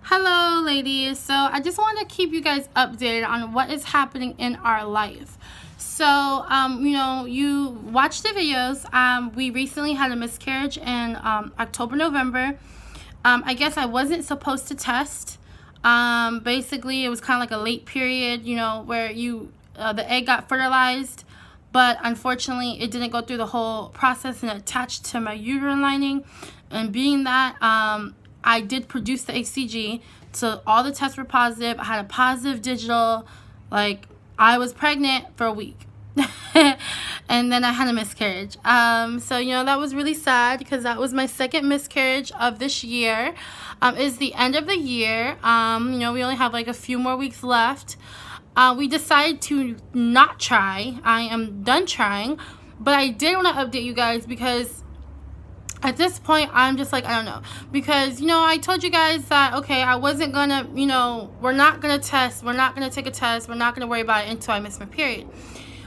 Hello ladies, so I just wanted to keep you guys updated on what is happening in our life. So you watched the videos. We recently had a miscarriage in October, November. I guess I wasn't supposed to test. Basically it was kind of like a late period, where the egg got fertilized, but unfortunately it didn't go through the whole process and attached to my uterine lining. And being that I did produce the HCG, so all the tests were positive. I had a positive digital, like I was pregnant for a week. And then I had a miscarriage. So that was really sad because that was my second miscarriage of this year. It's the end of the year. We only have like a few more weeks left. We decided to not try. I am done trying, but I did want to update you guys because at this point I'm just like, I don't know, because I told you guys that okay, I wasn't gonna, we're not gonna test, we're not gonna take a test, we're not gonna worry about it until I miss my period.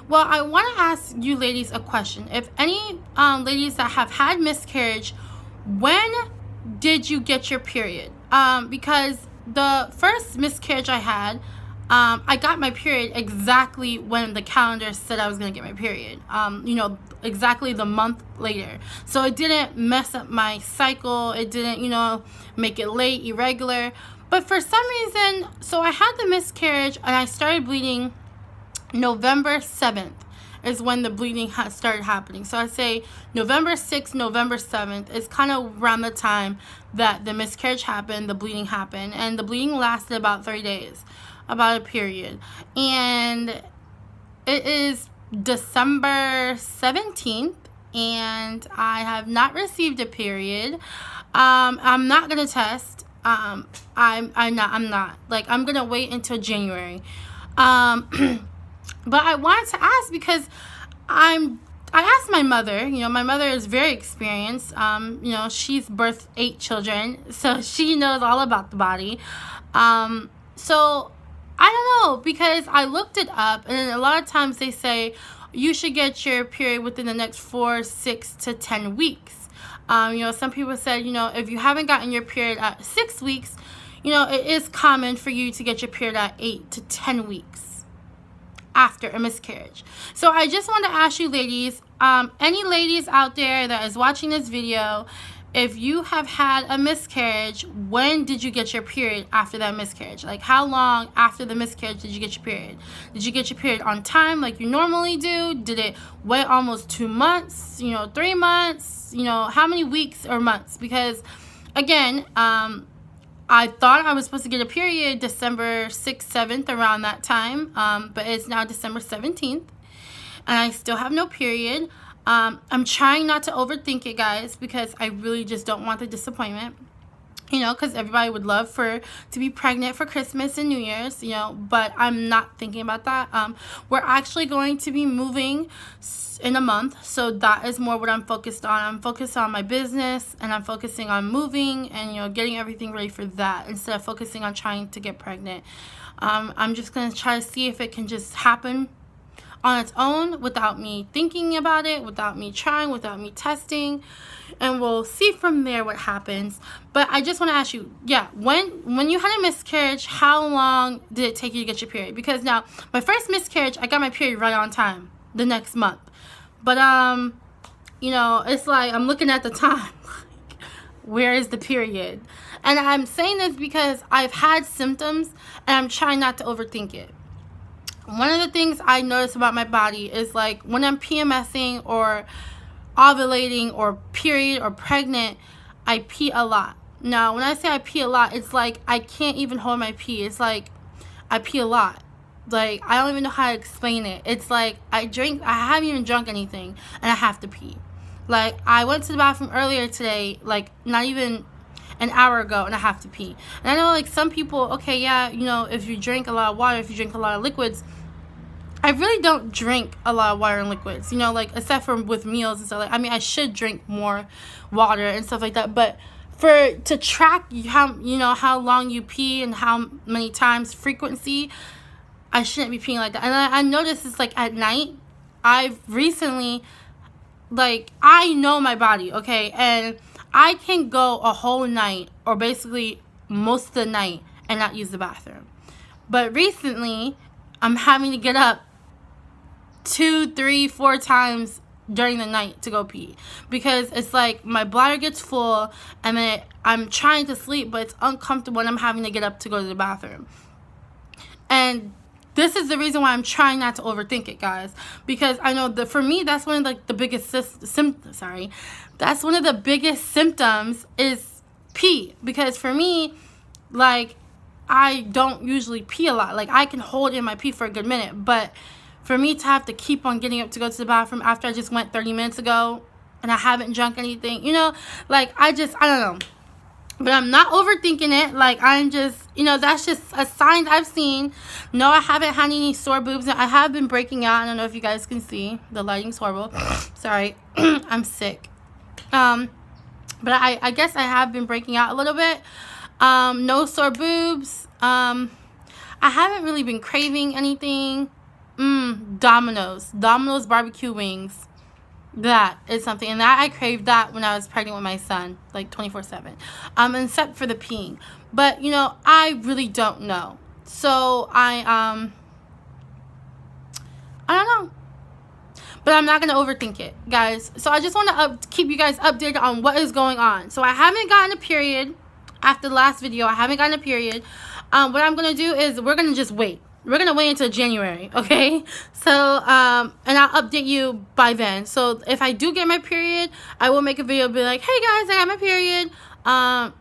Well, I want to ask you ladies a question. If any ladies that have had miscarriage, when did you get your period? Because the first miscarriage I had, I got my period exactly when the calendar said I was going to get my period. Exactly the month later. So it didn't mess up my cycle. It didn't, make it late, irregular. But for some reason, so I had the miscarriage and I started bleeding November 7th is when the bleeding started happening. So I say November 6th, November 7th is kind of around the time that the miscarriage happened, the bleeding happened. And the bleeding lasted about 30 days. About a period. And it is December 17th and I have not received a period. I'm not gonna test. I'm not. Like, I'm gonna wait until January. But I wanted to ask because I asked my mother. My mother is very experienced. She's birthed 8 children, so she knows all about the body. So I don't know, because I looked it up, and a lot of times they say you should get your period within the next 4, 6 to 10 weeks. Some people said, if you haven't gotten your period at 6 weeks, it is common for you to get your period at 8 to 10 weeks after a miscarriage. So I just want to ask you ladies, any ladies out there that is watching this video, if you have had a miscarriage, when did you get your period after that miscarriage? Like, how long after the miscarriage did you get your period? Did you get your period on time like you normally do? Did it wait almost 2 months, 3 months? How many weeks or months? Because, again, I thought I was supposed to get a period December 6th, 7th, around that time. But it's now December 17th, and I still have no period. I'm trying not to overthink it, guys, because I really just don't want the disappointment, because everybody would love to be pregnant for Christmas and New Year's, but I'm not thinking about that. We're actually going to be moving in a month, so that is more what I'm focused on. I'm focused on my business, and I'm focusing on moving and, getting everything ready for that instead of focusing on trying to get pregnant. I'm just going to try to see if it can just happen on its own without me thinking about it, without me trying, without me testing, and we'll see from there what happens. But I just want to ask you, when you had a miscarriage, how long did it take you to get your period? Because now my first miscarriage, I got my period right on time the next month, but it's like I'm looking at the time, where is the period? And I'm saying this because I've had symptoms and I'm trying not to overthink it. One of the things I notice about my body is, like, when I'm PMSing or ovulating or period or pregnant, I pee a lot. Now, when I say I pee a lot, it's like I can't even hold my pee. It's like I pee a lot. Like, I don't even know how to explain it. It's like I haven't even drunk anything and I have to pee. Like, I went to the bathroom earlier today, like not even an hour ago, and I have to pee. And I know, like, some people, okay, yeah, if you drink a lot of water, if you drink a lot of liquids, I really don't drink a lot of water and liquids, like, except for with meals and stuff. Like, I mean, I should drink more water and stuff like that, but to track how long you pee and how many times, frequency, I shouldn't be peeing like that. And I noticed it's like at night. I've recently, like, I know my body, okay, and I can go a whole night or basically most of the night and not use the bathroom. But recently, I'm having to get up 2, 3, 4 times during the night to go pee, because it's like my bladder gets full and then I'm trying to sleep, but it's uncomfortable and I'm having to get up to go to the bathroom. And this is the reason why I'm trying not to overthink it, guys, because I know that for me, that's one of like the biggest that's one of the biggest symptoms is pee. Because for me, like, I don't usually pee a lot. Like, I can hold in my pee for a good minute, but for me to have to keep on getting up to go to the bathroom after I just went 30 minutes ago and I haven't drunk anything, like, I don't know. But I'm not overthinking it. Like, I'm just, that's just a sign I've seen. No, I haven't had any sore boobs. I have been breaking out. I don't know if you guys can see. The lighting's horrible. Sorry. I'm sick. But I guess I have been breaking out a little bit. No sore boobs. I haven't really been craving anything. Domino's barbecue wings. That is something, and that I craved that when I was pregnant with my son, like 24/7. Except for the peeing. But I really don't know. So I don't know. But I'm not gonna overthink it, guys. So I just want to keep you guys updated on what is going on. So I haven't gotten a period after the last video. I haven't gotten a period. What I'm gonna do is we're gonna just wait. We're going to wait until January, okay? So, and I'll update you by then. So, if I do get my period, I will make a video, be like, hey guys, I got my period. And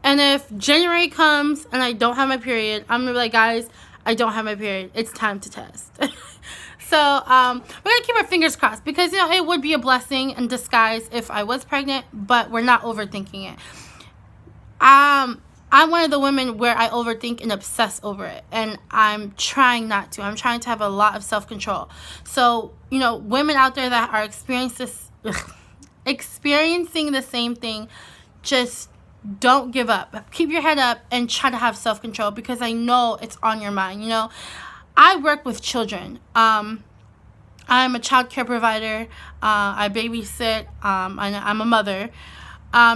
if January comes and I don't have my period, I'm going to be like, guys, I don't have my period. It's time to test. So, we're going to keep our fingers crossed, because, it would be a blessing in disguise if I was pregnant, but we're not overthinking it. I'm one of the women where I overthink and obsess over it, and I'm trying not to. I'm trying to have a lot of self-control. So, women out there that are experiencing the same thing, just don't give up. Keep your head up and try to have self-control, because I know it's on your mind. I work with children. I'm a child care provider. I babysit. I'm a mother.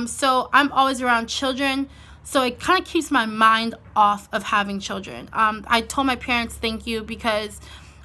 So I'm always around children. So it kind of keeps my mind off of having children. I told my parents thank you, because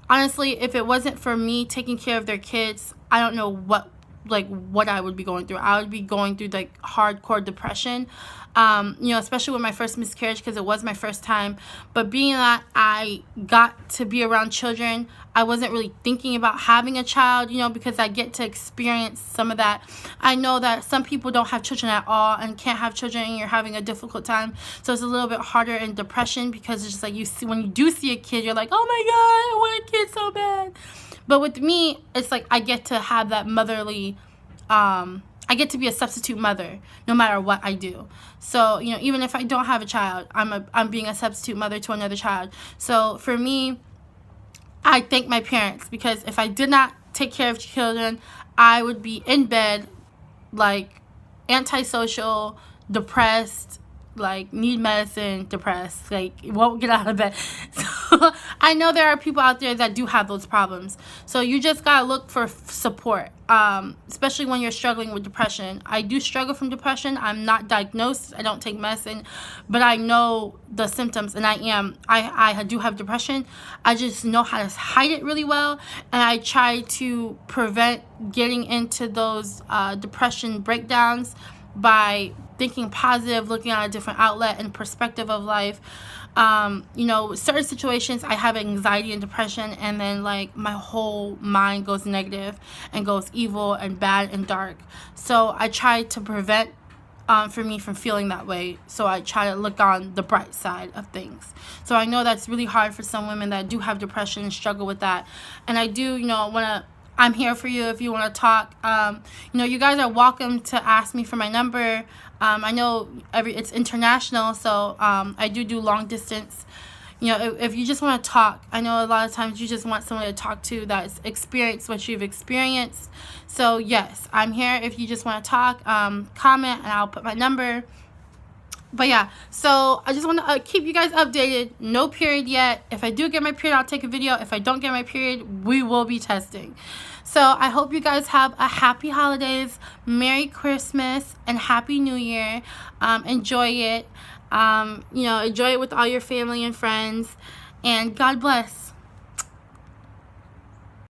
honestly, if it wasn't for me taking care of their kids, I don't know what I would be going through. I would be going through like hardcore depression, especially with my first miscarriage, because it was my first time. But being that I got to be around children, I wasn't really thinking about having a child, because I get to experience some of that. I know that some people don't have children at all and can't have children, and you're having a difficult time. So it's a little bit harder in depression, because it's just like when you do see a kid, you're like, oh my God, I want a kid so bad. But with me, it's like I get to have that motherly, I get to be a substitute mother no matter what I do. So, even if I don't have a child, I'm being a substitute mother to another child. So for me, I thank my parents, because if I did not take care of children, I would be in bed, like, antisocial, depressed, like, need medicine, depressed, like, won't get out of bed. So I know there are people out there that do have those problems. So you just gotta look for support, especially when you're struggling with depression. I do struggle from depression. I'm not diagnosed. I don't take medicine, but I know the symptoms, and I do have depression. I just know how to hide it really well, and I try to prevent getting into those depression breakdowns by thinking positive, looking at a different outlet and perspective of life. Certain situations I have anxiety and depression, and then like my whole mind goes negative and goes evil and bad and dark. So I try to prevent for me from feeling that way. So I try to look on the bright side of things. So I know that's really hard for some women that do have depression and struggle with that. And I do, I'm here for you if you want to talk. You guys are welcome to ask me for my number. I know it's international, so I do long distance. If you just want to talk, I know a lot of times you just want someone to talk to that's experienced what you've experienced. So yes, I'm here if you just want to talk. Comment, and I'll put my number. But yeah, so I just want to keep you guys updated. No period yet. If I do get my period, I'll take a video. If I don't get my period, we will be testing. So I hope you guys have a happy holidays, Merry Christmas, and Happy New Year. Enjoy it. Enjoy it with all your family and friends. And God bless.